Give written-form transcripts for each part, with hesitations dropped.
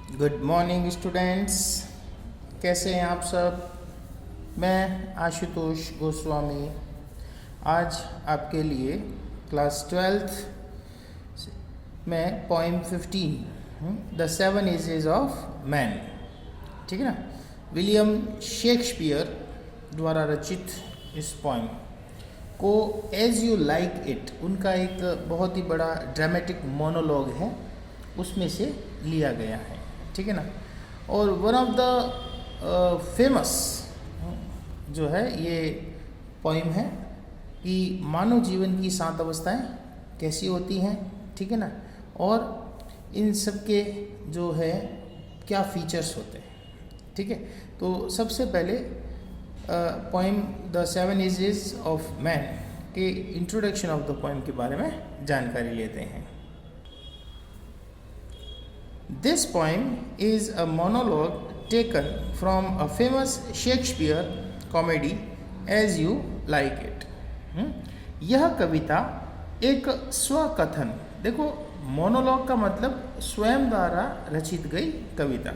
Good morning students, कैसे हैं आप सब। मैं आशुतोष गोस्वामी आज आपके लिए क्लास 12th में poem 15 the 7 ages of man, ठीक है ना, विलियम शेक्सपियर द्वारा रचित इस पोइम को एज यू लाइक इट, उनका एक बहुत ही बड़ा ड्रामेटिक मोनोलॉग है, उसमें से लिया गया है, ठीक है ना। और वन ऑफ द फेमस जो है ये पोइम है कि मानव जीवन की 7 अवस्थाएं कैसी होती हैं, ठीक है ना, और इन सब के जो है क्या फीचर्स होते हैं, ठीक है। तो सबसे पहले poem the 7 ages of man के इंट्रोडक्शन ऑफ द पोइम के बारे में जानकारी लेते हैं। This poem is a monologue taken from a famous Shakespeare comedy As You Like It. यह कविता एक स्वकथन, देखो मोनोलॉग का मतलब स्वयं द्वारा रचित गई कविता।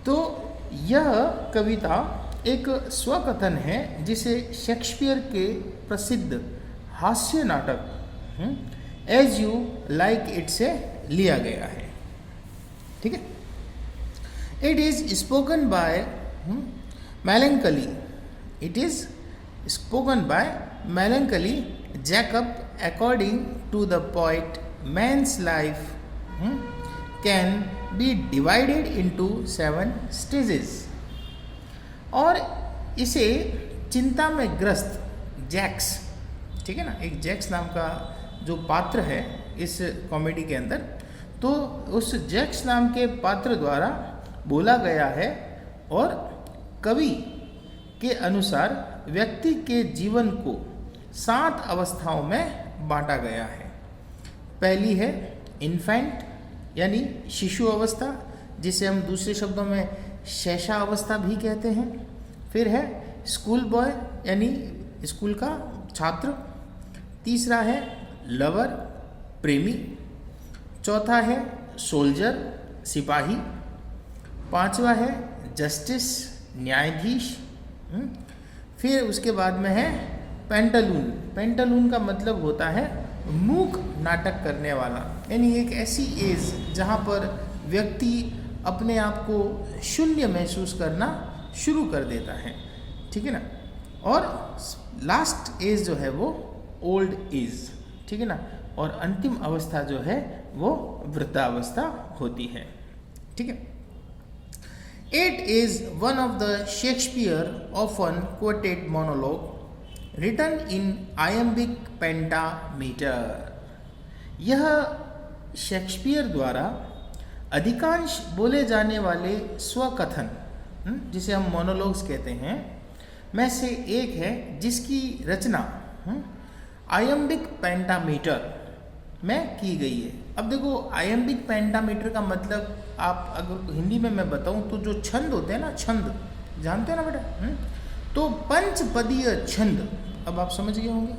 तो यह कविता एक स्वकथन है जिसे शेक्सपियर के प्रसिद्ध हास्य नाटक एज यू लाइक इट से लिया गया है, ठीक है। It is spoken by melancholy, it is spoken by melancholy Jacob according to the poet man's life can be divided into 7 stages. और इसे चिंता में ग्रस्त जैक्स, ठीक है ना, एक जैक्स नाम का जो पात्र है इस कॉमेडी के अंदर, तो उस जैक्स नाम के पात्र द्वारा बोला गया है और कवि के अनुसार व्यक्ति के जीवन को 7 अवस्थाओं में बांटा गया है। पहली है इन्फेंट यानी शिशु अवस्था, जिसे हम दूसरे शब्दों में शैशा अवस्था भी कहते हैं। फिर है स्कूल बॉय यानी स्कूल का छात्र। तीसरा है लवर प्रेमी। चौथा है सोल्जर सिपाही। पांचवा है जस्टिस न्यायाधीश। फिर उसके बाद में है पेंटालून। पेंटालून का मतलब होता है मूक नाटक करने वाला, यानी एक ऐसी एज जहाँ पर व्यक्ति अपने आप को शून्य महसूस करना शुरू कर देता है, ठीक है ना। और लास्ट एज जो है वो ओल्ड एज, ठीक है ना। और अंतिम अवस्था जो है वो वृद्धावस्था होती है, ठीक है। It is one of the Shakespeare often quoted monologue written in iambic pentameter. यह शेक्सपियर द्वारा अधिकांश बोले जाने वाले स्वकथन, जिसे हम मोनोलॉग्स कहते हैं, में से एक है जिसकी रचना आयम्बिक पेंटामीटर में की गई है। अब देखो आयम्बिक पेंटामीटर का मतलब आप अगर हिंदी में मैं बताऊं तो जो छंद होते हैं ना, छंद जानते हैं ना बेटा, तो पंचपदीय छंद, अब आप समझ गए होंगे,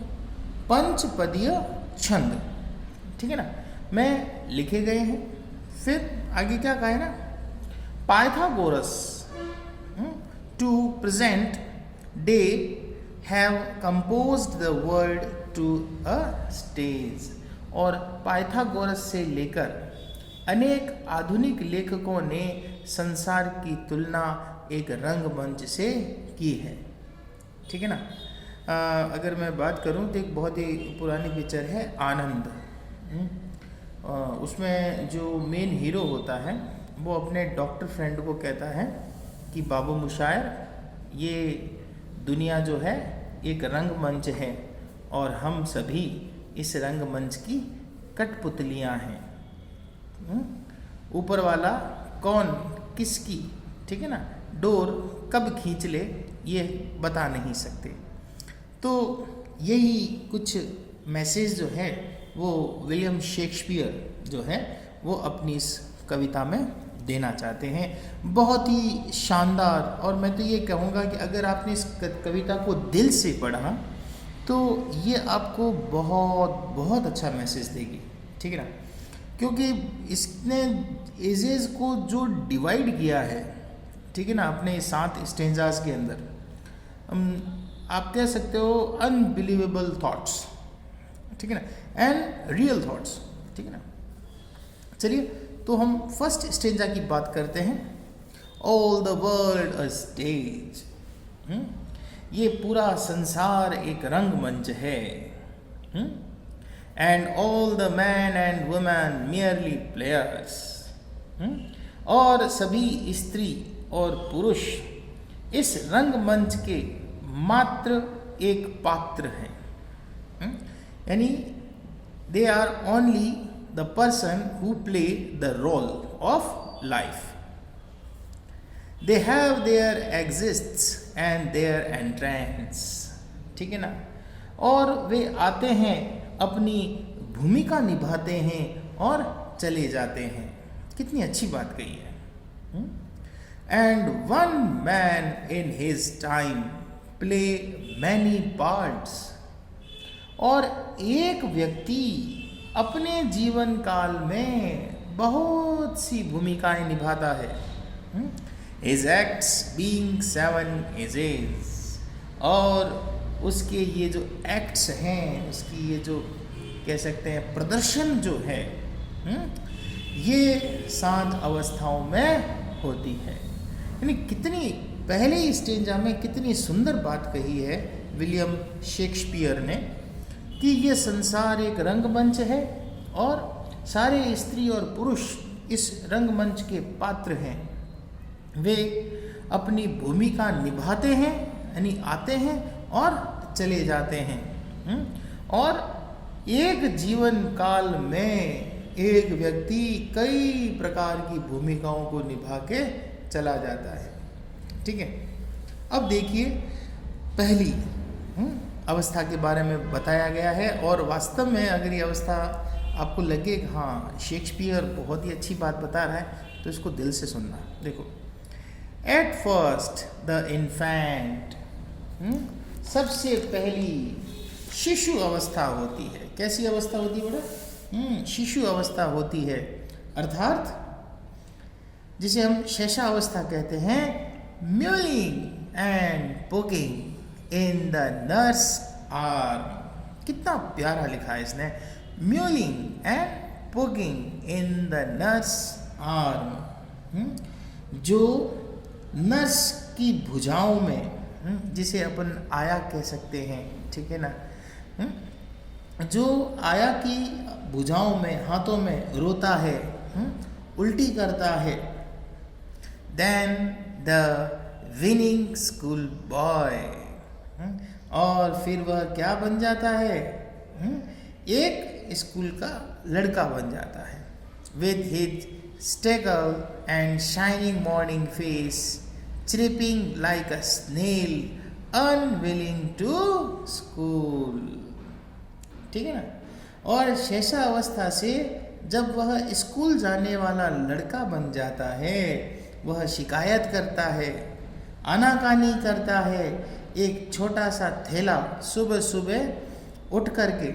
पंचपदीय छंद, ठीक है ना, में लिखे गए हैं। फिर आगे क्या कहा है ना, Pythagoras to present day have composed the world to a stage. और पाइथागोरस से लेकर अनेक आधुनिक लेखकों ने संसार की तुलना एक रंगमंच से की है, ठीक है ना। अगर मैं बात करूं तो एक बहुत ही पुरानी पिक्चर है आनंद। उसमें जो मेन हीरो होता है वो अपने डॉक्टर फ्रेंड को कहता है कि बाबू मुशायर, ये दुनिया जो है एक रंगमंच है और हम सभी इस रंगमंच की कठपुतलियाँ हैं। ऊपर वाला कौन किसकी, ठीक है ना, डोर कब खींच ले ये बता नहीं सकते। तो यही कुछ मैसेज जो है वो विलियम शेक्सपियर जो है वो अपनी इस कविता में देना चाहते हैं। बहुत ही शानदार, और मैं तो ये कहूँगा कि अगर आपने इस कविता को दिल से पढ़ा तो ये आपको बहुत बहुत अच्छा मैसेज देगी, ठीक है ना। क्योंकि इसने एजेस को जो डिवाइड किया है, ठीक है ना, अपने 7 स्टेंजास के अंदर, आप कह सकते हो अनबिलीवेबल थॉट्स, ठीक है ना, एंड रियल थॉट्स, ठीक है ना। चलिए तो हम फर्स्ट स्टेंजा की बात करते हैं। All the world a stage, ये पूरा संसार एक रंगमंच है, and all the man and women merely players, और सभी स्त्री और पुरुष इस रंगमंच के मात्र एक पात्र हैं, यानी they are only the person who play the role of life. They have their exists and their entrance, ठीक है ना, और वे आते हैं, अपनी भूमिका निभाते हैं और चले जाते हैं। कितनी अच्छी बात कही है। And one man in his time play many parts, और एक व्यक्ति अपने जीवन काल में बहुत सी भूमिकाएं निभाता है। His acts being 7 ages, और उसके ये जो एक्ट्स हैं, उसकी ये जो कह सकते हैं प्रदर्शन जो है, ये 7 अवस्थाओं में होती है। यानी कितनी पहले स्टेंजा में कितनी सुंदर बात कही है विलियम शेक्सपियर ने कि ये संसार एक रंगमंच है और सारे स्त्री और पुरुष इस रंगमंच के पात्र हैं। वे अपनी भूमिका निभाते हैं, यानी आते हैं और चले जाते हैं, और एक जीवन काल में एक व्यक्ति कई प्रकार की भूमिकाओं को निभा के चला जाता है, ठीक है। अब देखिए पहली अवस्था के बारे में बताया गया है, और वास्तव में अगर ये अवस्था आपको लगे हाँ शेक्सपियर बहुत ही अच्छी बात बता रहा है, तो इसको दिल से सुनना। देखो, एट फर्स्ट द इन्फेंट, सबसे पहली शिशु अवस्था होती है। कैसी अवस्था होती है बेटा? शिशु अवस्था होती है, अर्थात जिसे हम शैशवावस्था कहते हैं। Mewling and poking in the nurse arm, कितना प्यारा लिखा है इसने, mewling and poking in the nurse arm, जो नर्स की भुजाओं में, जिसे अपन आया कह सकते हैं, ठीक है ना, जो आया की भुजाओं में, हाथों में रोता है, उल्टी करता है। Then the whining school boy, और फिर वह क्या बन जाता है? एक स्कूल का लड़का बन जाता है। With his struggle and shining morning face, chirping like a snail, unwilling to school, ठीक है ना। और शैशवावस्था से जब वह स्कूल जाने वाला लड़का बन जाता है, वह शिकायत करता है, आनाकानी करता है, एक छोटा सा थैला सुबह सुबह उठ करके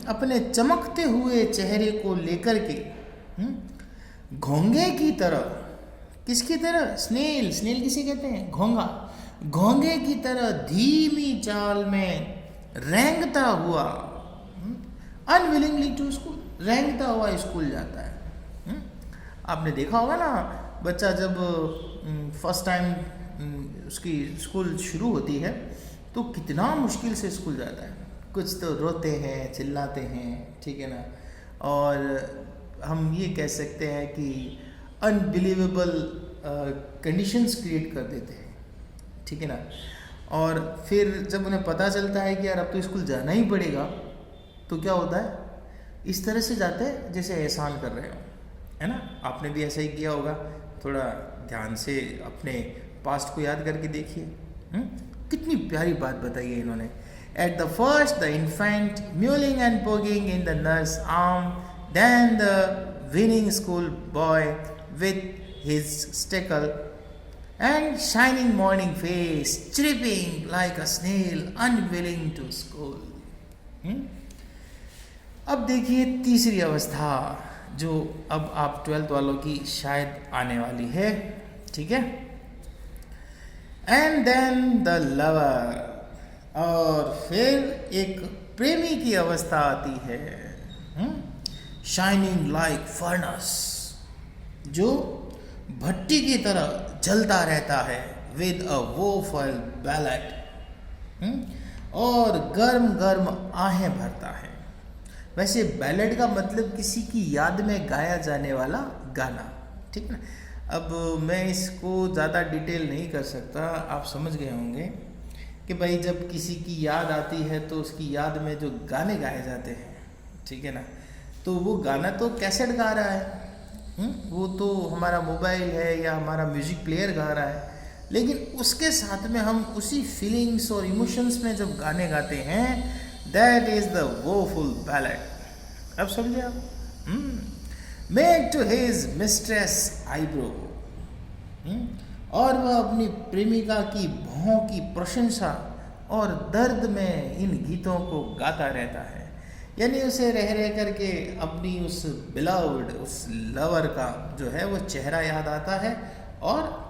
अपने चमकते हुए चेहरे को लेकर के घोंगे की तरह, किसकी तरह? स्नेल, स्नेल किसे कहते हैं? घोंगा, घोंगे की तरह धीमी चाल में रेंगता हुआ, अनविलिंगली टू स्कूल, रेंगता हुआ स्कूल जाता है। आपने देखा होगा ना, बच्चा जब फर्स्ट टाइम उसकी स्कूल शुरू होती है तो कितना मुश्किल से स्कूल जाता है। कुछ तो रोते हैं, चिल्लाते हैं, ठीक है ना, और हम ये कह सकते हैं कि अनबिलीवेबल कंडीशंस क्रिएट कर देते हैं, ठीक है ना। और फिर जब उन्हें पता चलता है कि यार अब तो स्कूल जाना ही पड़ेगा, तो क्या होता है? इस तरह से जाते हैं जैसे एहसान कर रहे हो, है ना। आपने भी ऐसा ही किया होगा। थोड़ा ध्यान से अपने पास्ट को याद करके देखिए, कितनी प्यारी बात बताई है इन्होंने। At the first the infant mewling and puking in the nurse arm, then the whining school boy with his stickle and shining morning face, chirping like a snail, unwilling to school. अब देखिए तीसरी अवस्था, जो अब आप 12th वालों की शायद आने वाली है, ठीक है। एंड देन द लवर, और फिर एक प्रेमी की अवस्था आती है, शाइनिंग लाइक फर्नस, जो भट्टी की तरह जलता रहता है, विद अ वोफुल बैलेट, और गर्म गर्म आहें भरता है। वैसे बैलेट का मतलब किसी की याद में गाया जाने वाला गाना, ठीक है ना। अब मैं इसको ज़्यादा डिटेल नहीं कर सकता, आप समझ गए होंगे कि भाई जब किसी की याद आती है तो उसकी याद में जो गाने गाए जाते हैं, ठीक है ना, तो वो गाना तो कैसेट गा रहा है, वो तो हमारा मोबाइल है या हमारा म्यूजिक प्लेयर गा रहा है, लेकिन उसके साथ में हम उसी फीलिंग्स और इमोशंस में जब गाने गाते हैं, that is the woeful ballad. अब समझे आप? Make to his mistress eyebrow, और वह अपनी प्रेमिका की भौं की प्रशंसा और दर्द में इन गीतों को गाता रहता है। यानी उसे रह रह करके अपनी उस बिलव्ड, उस लवर का जो है वो चेहरा याद आता है, और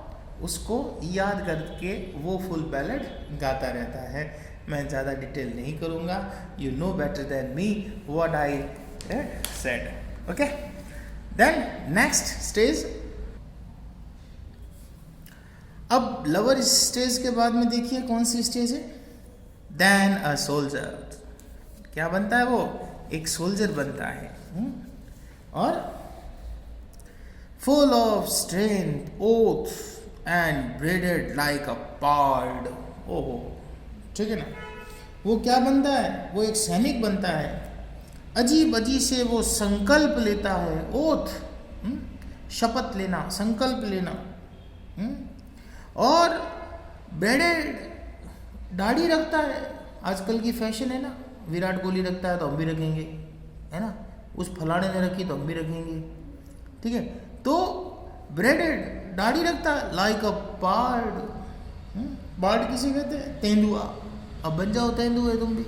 उसको याद करके वो फुल बैलेड गाता रहता है। मैं ज़्यादा डिटेल नहीं करूँगा, you know better than me what I said, okay. Then next stage, अब लवर स्टेज के बाद में देखिए कौन सी स्टेज है, देन अ सोल्जर। क्या बनता है वो? एक सोल्जर बनता है, और full of strength, oath and bearded like a pard. ओहो, ठीक है ना। वो क्या बनता है? वो एक सैनिक बनता है, अजीब अजीब से वो संकल्प लेता है, ओथ, शपथ लेना, संकल्प लेना, और ब्रेडेड दाढ़ी रखता है। आजकल की फैशन है ना, विराट कोहली रखता है तो हम भी रखेंगे, है ना, उस फलाने ने रखी तो हम भी रखेंगे, ठीक है। तो ब्रेडेड दाढ़ी रखता है, लाइक अ पार्ड। पार्ड किसे कहते हैं? तेंदुआ। अब बन जाओ तेंदुए तुम भी।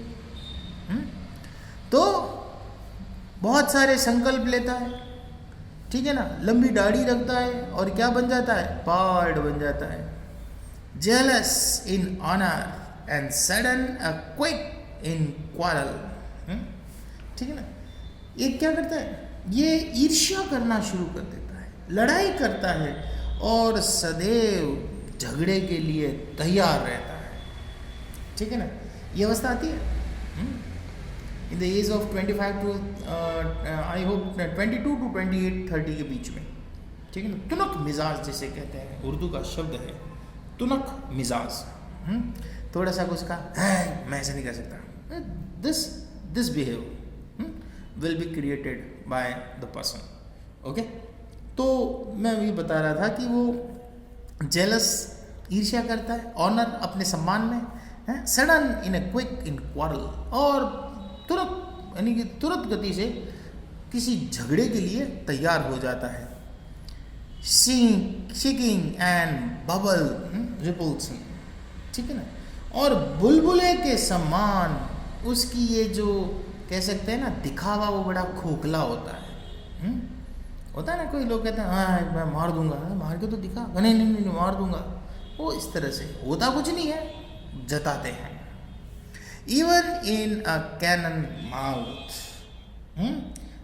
तो बहुत सारे संकल्प लेता है, ठीक है ना, लंबी दाढ़ी रखता है, और क्या बन जाता है? पार्ड बन जाता है। Jealous in honour and sudden a quick in quarrel, ठीक है ना। ये क्या करता है? ये ईर्ष्या करना शुरू कर देता है, लड़ाई करता है, और सदैव झगड़े के लिए तैयार रहता है, ठीक है ना। ये अवस्था आती है in the age of 25 to I hope 22 to 28 30 के बीच में, ठीक है ना। तुनक मिजाज जिसे कहते हैं, उर्दू का शब्द है तुनक मिजाज। थोड़ा सा कुछ का मैं ऐसे नहीं कर सकता, this behavior will be created by the person, okay। तो मैं भी बता रहा था कि वो जेलस, ईर्ष्या करता है, ऑनर अपने सम्मान में, sudden in a quick in quarrel, और तुरंत यानी कि तुरंत गति से किसी झगड़े के लिए तैयार हो जाता है। सीकिंग एंड बबल रिपल्स, ठीक है ना। और बुलबुले के समान उसकी ये जो कह सकते हैं ना दिखावा, वो बड़ा खोखला होता है। होता है ना, कोई लोग कहते हैं हाँ मैं मार दूंगा, मार के तो दिखा, नहीं नहीं नहीं मार दूंगा, वो इस तरह से होता कुछ नहीं है, जताते हैं। Even in a cannon mouth,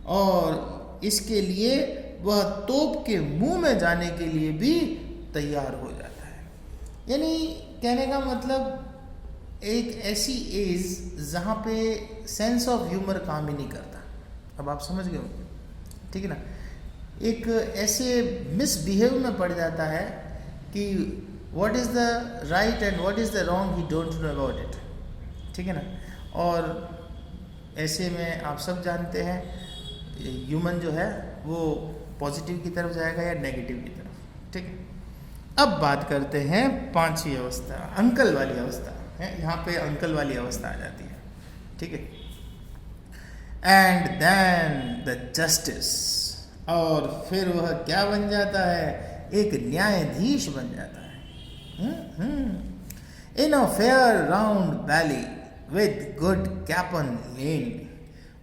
और इसके लिए वह तोप के मुंह में जाने के लिए भी तैयार हो जाता है। यानी कहने का मतलब एक ऐसी एज जहाँ पे सेंस ऑफ ह्यूमर काम ही नहीं करता। अब आप समझ गए होंगे, ठीक है ना। एक ऐसे मिसबिहेव में पड़ जाता है कि what is the right and what is the wrong he don't know about it, ठीक है ना। और ऐसे में आप सब जानते हैं ह्यूमन जो है वो पॉजिटिव की तरफ जाएगा या नेगेटिव की तरफ, ठीक है। अब बात करते हैं पांचवी अवस्था, अंकल वाली अवस्था है। यहाँ पे अंकल वाली अवस्था आ जाती है, ठीक है। एंड देन द जस्टिस, और फिर वह क्या बन जाता है? एक न्यायाधीश बन जाता है। In a fair round valley with good capon land,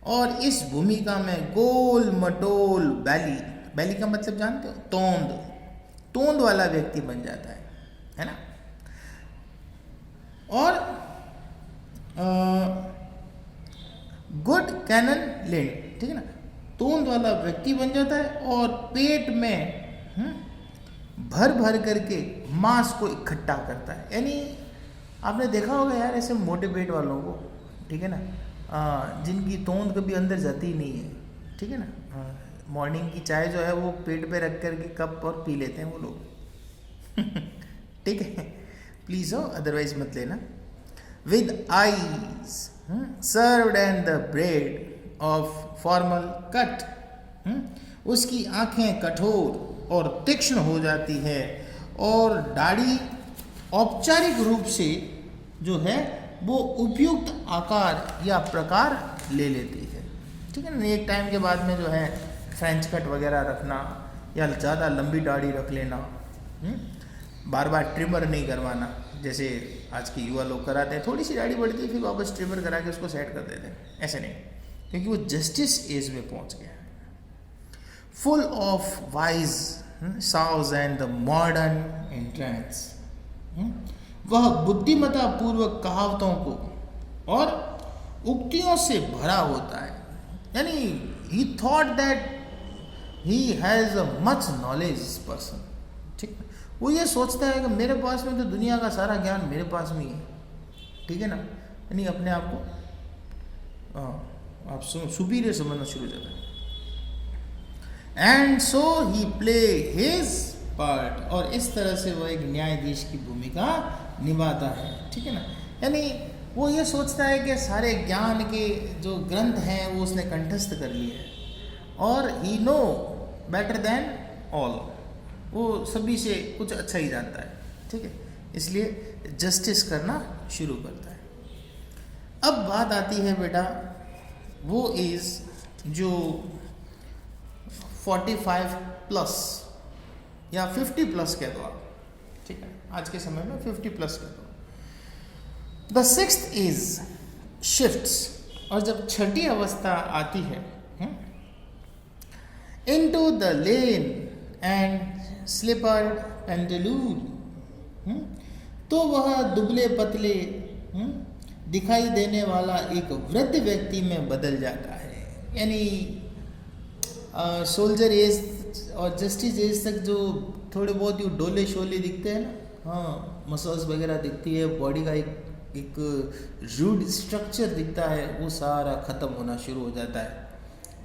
और इस भूमिका में गोल मटोल बैली, बैली का मतलब जानते हो, तोंद, तोंद वाला व्यक्ति बन जाता है ना। और गुड कैनन लेन, ठीक है ना, तोंद वाला व्यक्ति बन जाता है और पेट में भर भर करके मांस को इकट्ठा करता है। यानी आपने देखा होगा यार ऐसे मोटे पेट वालों को, ठीक है ना, जिनकी तोंद कभी अंदर जाती ही नहीं है, ठीक है ना, मॉर्निंग की चाय जो है वो पेट पे रख करके कप और पी लेते हैं वो लोग ठीक है, प्लीज हो, अदरवाइज मत लेना। With eyes served and the bread of formal cut, उसकी आंखें कठोर और तीक्ष्ण हो जाती है और दाढ़ी औपचारिक रूप से जो है वो उपयुक्त आकार या प्रकार ले लेती है, ठीक है ना। एक टाइम के बाद में जो है फ्रेंच कट वगैरह रखना या ज़्यादा लंबी दाढ़ी रख लेना, बार बार ट्रिमर नहीं करवाना जैसे आज के युवा लोग कराते हैं, थोड़ी सी दाढ़ी बढ़ती है फिर वापस ट्रिमर करा के उसको सेट कर देते हैं, ऐसे नहीं, क्योंकि वो जस्टिस एज में पहुंच गया है। Full of wise saws and the modern entrance, वह बुद्धिमत्ता पूर्वक कहावतों को और उक्तियों से भरा होता है। यानी ही thought that he has a much knowledge person, ठीक है, वो ये सोचता है कि मेरे पास में तो दुनिया का सारा ज्ञान मेरे पास में ही है, ठीक है ना, यानी अपने आप को आप सुपीरियर समझना शुरू हो जाता है। And so he play his part, और इस तरह से वो एक न्यायाधीश की भूमिका निभाता है, ठीक है ना। यानी वो ये सोचता है कि सारे ज्ञान के जो ग्रंथ हैं वो उसने कंठस्थ कर लिए हैं और ही नो बेटर देन ऑल, वो सभी से कुछ अच्छा ही जानता है, ठीक है, इसलिए जस्टिस करना शुरू करता है। अब बात आती है बेटा, वो इज जो 45 प्लस या 50 प्लस कह दो आप, ठीक है, आज के समय में 50 प्लस कह दो। द सिक्स्थ इज शिफ्ट्स, और जब छठी अवस्था आती है into the lane and स्लिपर्ड Pantaloon, तो वह दुबले पतले दिखाई देने वाला एक वृद्ध व्यक्ति में बदल जाता है। यानी सोल्जर एज और जस्टिस एज तक जो थोड़े बहुत ये डोले शोले दिखते हैं ना, हाँ, मसल्स वगैरह दिखती है, बॉडी का एक रूड स्ट्रक्चर दिखता है, वो सारा ख़त्म होना शुरू हो जाता है,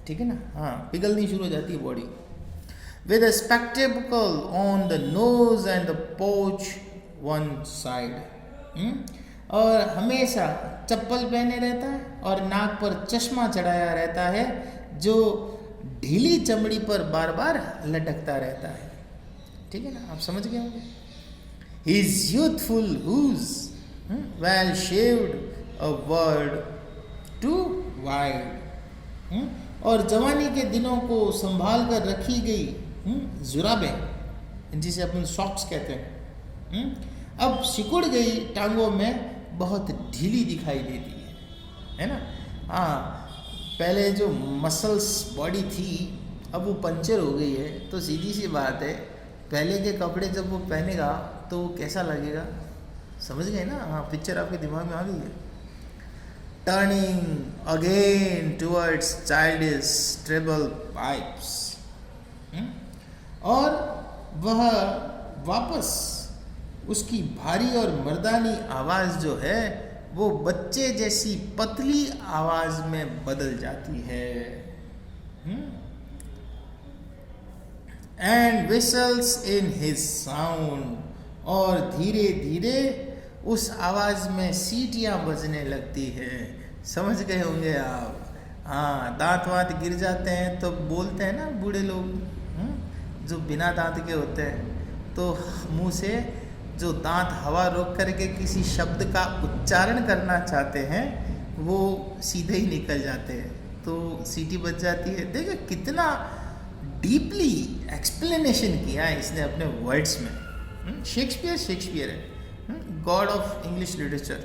ठीक है ना, हाँ, पिघलनी शुरू हो जाती है body. With a spectacle on the nose and the पोच वन साइड, और हमेशा चप्पल पहने रहता है और नाक पर चश्मा चढ़ाया रहता है जो ढीली चमड़ी पर बार बार लटकता रहता है, ठीक है ना, आप समझ गए होंगे। His youthful hooves, well shaved, a word too wide, और जवानी के दिनों को संभाल कर रखी गई जुराबें, जिसे अपन सॉक्स कहते हैं, अब सिकुड़ गई टांगों में बहुत ढीली दिखाई देती है ना। हाँ, पहले जो मसल्स बॉडी थी अब वो पंचर हो गई है, तो सीधी सी बात है पहले के कपड़े जब वो पहनेगा तो वो कैसा लगेगा, समझ गए ना। हाँ, पिक्चर आपके दिमाग में आ गई है। Turning again towards childish treble pipes, और वह वापस उसकी भारी और मर्दानी आवाज़ जो है वो बच्चे जैसी पतली आवाज में बदल जाती है। And whistles in his sound, और धीरे धीरे उस आवाज में सीटियां बजने लगती है। समझ गए होंगे आप। हाँ, दांत वांत गिर जाते हैं तो बोलते हैं ना बूढ़े लोग, जो बिना दांत के होते हैं, तो मुंह से जो दांत हवा रोक करके किसी शब्द का उच्चारण करना चाहते हैं वो सीधे ही निकल जाते हैं, तो सीटी बज जाती है। देखिए कितना डीपली एक्सप्लेनेशन किया है इसने अपने वर्ड्स में। शेक्सपियर है, गॉड ऑफ इंग्लिश लिटरेचर,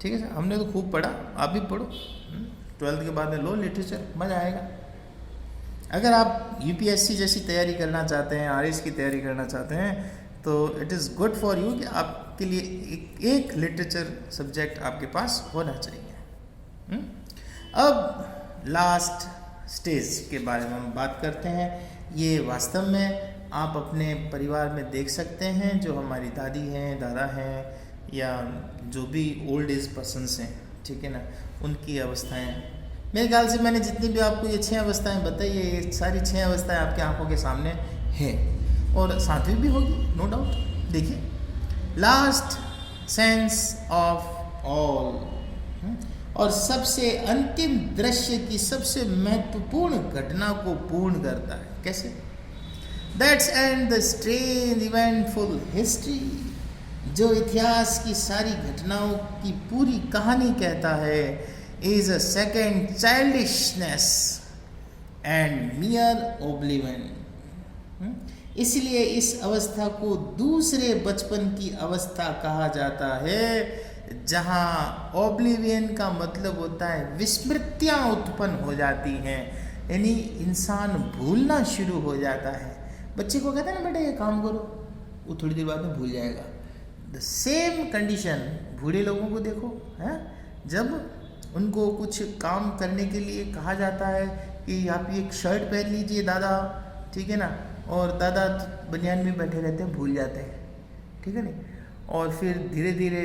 ठीक है सर, हमने तो खूब पढ़ा, आप भी पढ़ो। 12th के बाद में लो लिटरेचर, मज़ा आएगा। अगर आप यूपीएससी जैसी तैयारी करना चाहते हैं, आरएस की तैयारी करना चाहते हैं, तो it is good for you कि आपके लिए एक लिटरेचर सब्जेक्ट आपके पास होना चाहिए। अब लास्ट स्टेज के बारे में हम बात करते हैं। ये वास्तव में आप अपने परिवार में देख सकते हैं, जो हमारी दादी हैं, दादा हैं, या जो भी ओल्ड एज पर्सन्स हैं, ठीक है ना, उनकी अवस्थाएं। मेरे ख्याल से मैंने जितनी भी आपको ये 6 अवस्थाएं बताई है, ये सारी 6 अवस्थाएं आपकी आंखों के सामने हैं, और 7वीं भी होगी, नो डाउट। देखिए, लास्ट सेंस ऑफ ऑल, और सबसे अंतिम दृश्य की सबसे महत्वपूर्ण घटना को पूर्ण करता है। कैसे? That's and the strange eventful history, जो इतिहास की सारी घटनाओं की पूरी कहानी कहता है, is a second childishness and मियर oblivion. इसलिए इस अवस्था को दूसरे बचपन की अवस्था कहा जाता है, जहाँ ओब्लिवियन का मतलब होता है विस्मृतियाँ उत्पन्न हो जाती हैं, यानी इंसान भूलना शुरू हो जाता है। बच्चे को कहते हैं ना, बेटा ये काम करो, वो थोड़ी देर बाद में भूल जाएगा। द सेम कंडीशन बूढ़े लोगों को देखो, है, जब उनको कुछ काम करने के लिए कहा जाता है कि आप ये शर्ट पहन लीजिए दादा, ठीक है ना, और दादा बनियान में बैठे रहते हैं, भूल जाते हैं, ठीक है नहीं। और फिर धीरे धीरे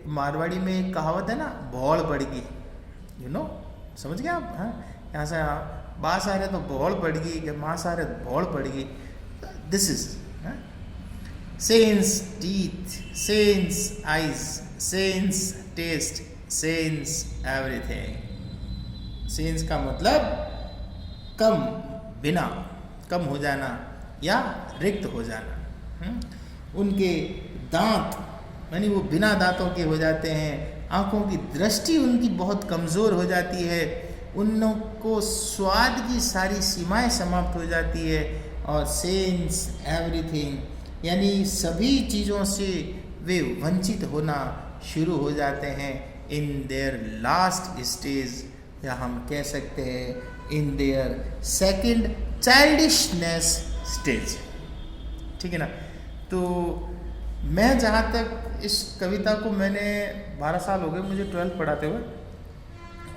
मारवाड़ी में एक कहावत है ना, भौड़ पड़ गई, यू नो, समझ गए आप? हाँ, यहाँ से बास आ रहे तो भौड़ पड़ गई, जब मांस आ रहे तो भौड़ पड़ गई। This is sans teeth, sans eyes, sans taste, sans everything. Sans का मतलब कम, बिना, कम हो जाना या रिक्त हो जाना। उनके दांत, यानी वो बिना दांतों के हो जाते हैं। आँखों की दृष्टि उनकी बहुत कमज़ोर हो जाती है। उनको स्वाद की सारी सीमाएं समाप्त हो जाती है। और सेंस एवरीथिंग, यानी सभी चीज़ों से वे वंचित होना शुरू हो जाते हैं इन देयर लास्ट स्टेज, या हम कह सकते हैं in their second childishness stage, ठीक है ना। तो मैं जहाँ तक इस कविता को, मैंने 12 साल हो गए मुझे 12th पढ़ाते हुए,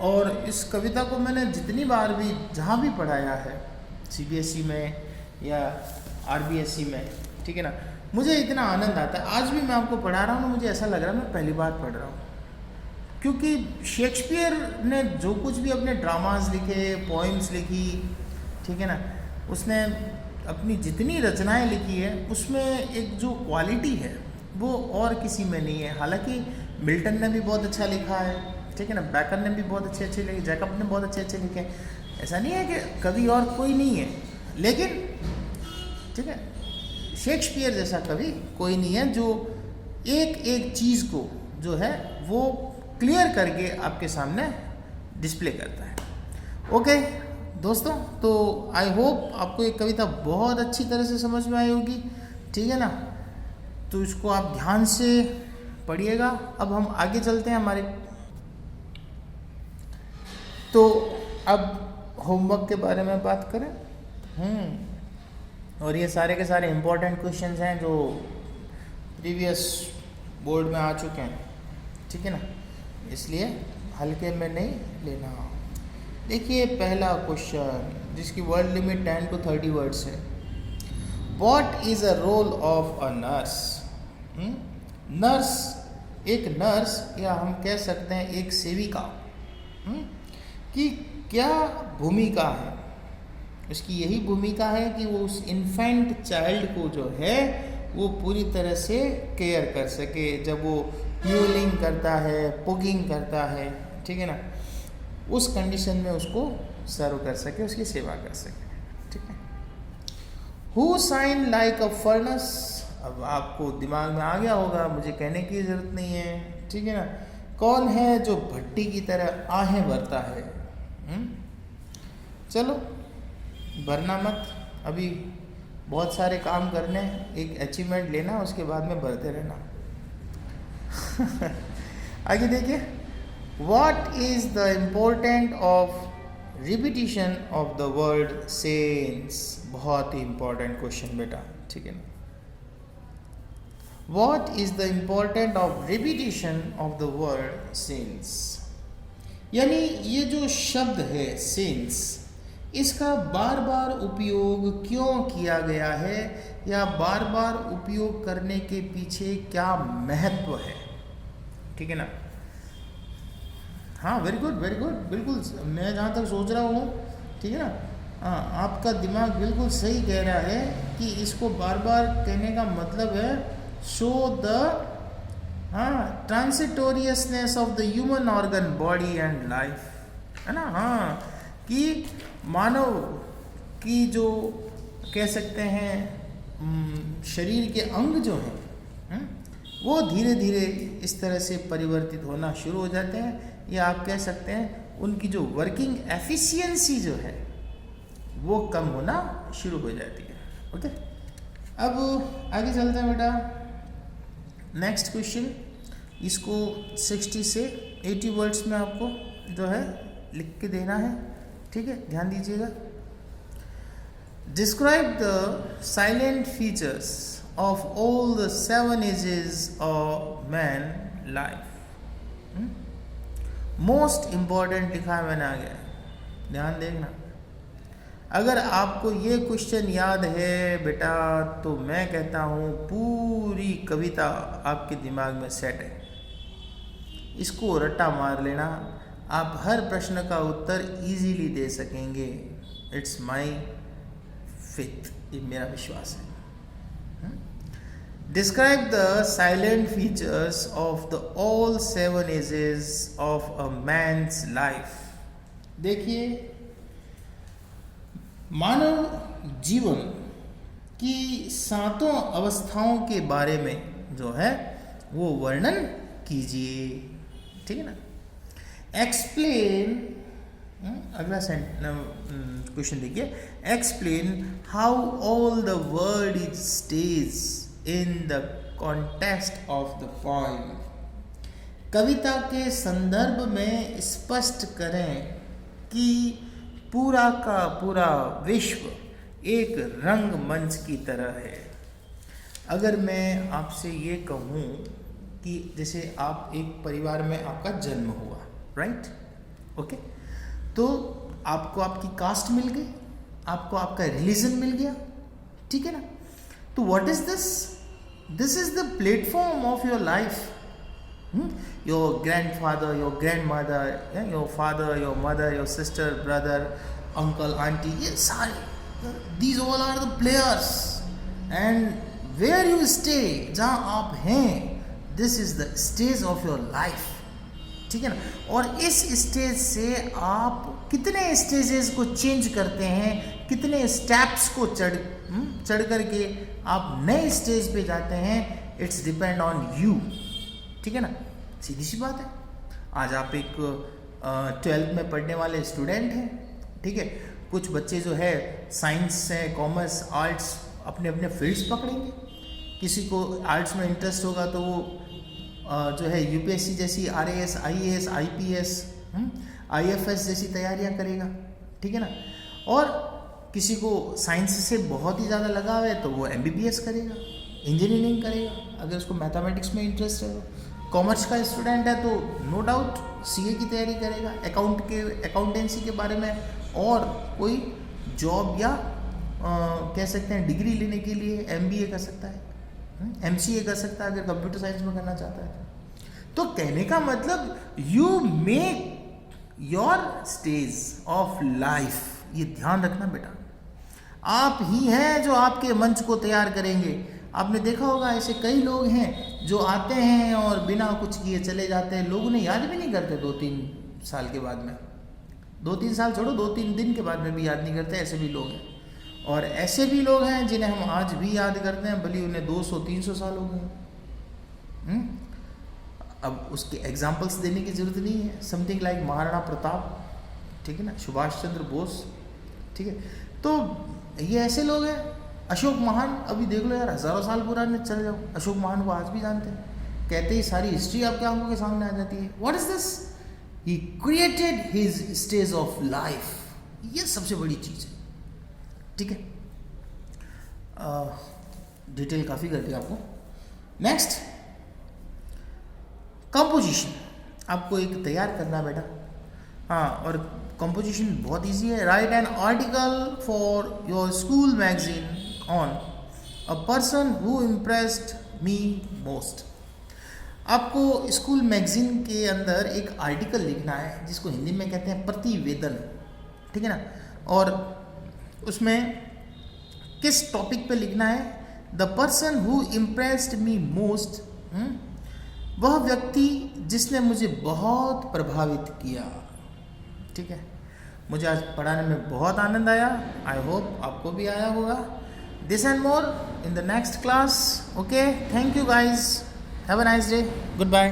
और इस कविता को मैंने जितनी बार भी जहाँ भी पढ़ाया है, सीबीएसई में या आरबीएसई में, ठीक है ना, मुझे इतना आनंद आता है। आज भी मैं आपको पढ़ा रहा हूँ, मुझे ऐसा लग रहा है मैं पहली बार पढ़ रहा हूँ, क्योंकि शेक्सपियर ने जो कुछ भी अपने ड्रामास लिखे, पोइम्स लिखी, ठीक है ना, उसने अपनी जितनी रचनाएं लिखी है, उसमें एक जो क्वालिटी है वो और किसी में नहीं है। हालांकि मिल्टन ने भी बहुत अच्छा लिखा है, ठीक है ना, बैकर ने भी बहुत अच्छे अच्छे लिखे, जैकब ने बहुत अच्छे अच्छे लिखे। ऐसा नहीं है कि कवि और कोई नहीं है, लेकिन ठीक है, शेक्सपियर जैसा कवि कोई नहीं है जो एक एक चीज़ को जो है वो क्लियर करके आपके सामने डिस्प्ले करता है। ओके दोस्तों, तो आई होप आपको ये कविता बहुत अच्छी तरह से समझ में आई होगी, ठीक है ना। तो इसको आप ध्यान से पढ़िएगा। अब हम आगे चलते हैं हमारे, तो अब होमवर्क के बारे में बात करें। और ये सारे के सारे इम्पोर्टेंट क्वेश्चंस हैं जो प्रीवियस बोर्ड में आ चुके हैं, ठीक है ना, इसलिए हल्के में नहीं लेना। देखिए पहला क्वेश्चन, जिसकी वर्ड लिमिट 10 to 30 वर्ड्स है। What is a role of a nurse? Nurse, एक नर्स, या हम कह सकते हैं एक सेविका की क्या भूमिका है? उसकी यही भूमिका है कि वो उस इन्फेंट चाइल्ड को जो है वो पूरी तरह से केयर कर सके, जब वो न्यूलिंग करता है, पुगिंग करता है, ठीक है ना, उस कंडीशन में उसको सर्व कर सके, उसकी सेवा कर सके, ठीक है। Who shine like a furnace? अब आपको दिमाग में आ गया होगा, मुझे कहने की ज़रूरत नहीं है, ठीक है ना। कौन है जो भट्टी की तरह आहें भरता है? चलो भरना मत, अभी बहुत सारे काम करने, एक अचीवमेंट लेना, उसके बाद में भरते रहना। आगे देखिए, What is the importance of repetition of the word since? बहुत ही important question बेटा, ठीक है ना. What is the importance of repetition of the word since? यानी ये जो शब्द है since, इसका बार बार उपयोग क्यों किया गया है, या बार बार उपयोग करने के पीछे क्या महत्व है, ठीक है ना. हाँ, वेरी गुड, बिल्कुल मैं जहाँ तक सोच रहा हूँ, ठीक है ना. हाँ, आपका दिमाग बिल्कुल सही कह रहा है कि इसको बार बार कहने का मतलब है show the transitoriness of the human organ body and life, है ना. हाँ, कि मानव की जो कह सकते हैं शरीर के अंग जो हैं वो धीरे धीरे इस तरह से परिवर्तित होना शुरू हो जाते हैं, या आप कह सकते हैं उनकी जो वर्किंग एफिशिएंसी जो है वो कम होना शुरू हो जाती है. ओके, अब आगे चलते हैं बेटा. नेक्स्ट क्वेश्चन, इसको 60 से 80 वर्ड्स में आपको जो है लिख के देना है, ठीक है, ध्यान दीजिएगा. Describe the salient features of all the 7 ages of man life. Most important लिखा है मैंने आगे, ध्यान देखना. अगर आपको ये क्वेश्चन याद है बेटा तो मैं कहता हूँ पूरी कविता आपके दिमाग में सेट है. इसको रट्टा मार लेना, आप हर प्रश्न का उत्तर इजीली दे सकेंगे. इट्स माई फेथ, ये मेरा विश्वास है. Describe the silent features of the all 7 ages of a man's life. देखिए, मानव जीवन की 7 अवस्थाओं के बारे में जो है वो वर्णन कीजिए, ठीक है ना. एक्सप्लेन, अगला क्वेश्चन देखिए. Explain how all the word is stage in the context of the poem. कविता के संदर्भ में स्पष्ट करें कि पूरा का पूरा विश्व एक रंगमंच की तरह है. अगर मैं आपसे ये कहूँ कि जैसे आप एक परिवार में आपका जन्म हुआ, राइट, ओके, तो आपको आपकी कास्ट मिल गई, आपको आपका रिलीजन मिल गया, ठीक है ना. तो what is this? This is the platform of your life. Your grandfather, your grandmother, your father, your mother, your sister, brother, uncle, aunty, ये सारे, these all are the players. And where you stay, जहाँ आप हैं, this is the stage of your life, ठीक है ना. और इस स्टेज से आप कितने स्टेजेस को चेंज करते हैं, कितने स्टेप्स को चढ़ करके आप नए स्टेज पे जाते हैं, इट्स डिपेंड ऑन यू, ठीक है ना. सीधी सी बात है. आज आप एक 12th में पढ़ने वाले स्टूडेंट हैं, ठीक है. कुछ बच्चे जो है साइंस से, कॉमर्स, आर्ट्स अपने अपने फील्ड्स पकड़ेंगे. किसी को आर्ट्स में इंटरेस्ट होगा तो वो जो है यूपीएससी जैसी, आरएएस, आईएएस, आईपीएस, आईएफएस जैसी तैयारियां करेगा, ठीक है ना. और किसी को साइंस से बहुत ही ज़्यादा लगाव है तो वो एमबीबीएस करेगा, इंजीनियरिंग करेगा, अगर उसको मैथमेटिक्स में इंटरेस्ट है. कॉमर्स का स्टूडेंट है तो नो डाउट सीए की तैयारी करेगा, अकाउंटेंसी के बारे में और कोई जॉब या कह सकते हैं डिग्री लेने के लिए एमबीए कर सकता है, एमसीए कर सकता है अगर कंप्यूटर साइंस में करना चाहता है. तो कहने का मतलब you make your stage of life. ये ध्यान रखना बेटा, आप ही हैं जो आपके मंच को तैयार करेंगे. आपने देखा होगा ऐसे कई लोग हैं जो आते हैं और बिना कुछ किए चले जाते हैं. लोग उन्हें याद भी नहीं करते 2-3 साल के बाद में, 2-3 साल छोड़ो, 2-3 दिन के बाद में भी याद नहीं करते. ऐसे भी लोग हैं. और ऐसे भी लोग हैं जिन्हें हम आज भी याद करते हैं, भले उन्हें 200-300 साल हो गए. अब उसके एग्जाम्पल्स देने की ज़रूरत नहीं है. समथिंग लाइक महाराणा प्रताप, ठीक है ना, सुभाष चंद्र बोस, ठीक है. तो ये ऐसे लोग हैं. अशोक महान, अभी देख लो यार, हज़ारों साल पुराने चले जाओ, अशोक महान को आज भी जानते हैं. कहते ही सारी हिस्ट्री आपके आंखों के सामने आ जाती है. What is this? He created his stage of life. ये सबसे बड़ी चीज़ है, ठीक है। डिटेल काफ़ी कर दिया आपको। नेक्स्ट, कंपोजिशन आपको एक तैयार करना है बेटा। हाँ, और कंपोजिशन बहुत इजी है। Right an article for your school magazine on a person who impressed me most. आपको स्कूल मैगजीन के अंदर एक आर्टिकल लिखना है जिसको हिंदी में कहते हैं प्रतिवेदन, ठीक है ना। और उसमें किस टॉपिक पे लिखना है? The person who impressed me most, वह व्यक्ति जिसने मुझे बहुत प्रभावित किया, ठीक है। मुझे आज पढ़ाने में बहुत आनंद आया। आई होप आपको भी आया होगा। This and more in the next class. Okay, thank you guys, have a nice day, good bye.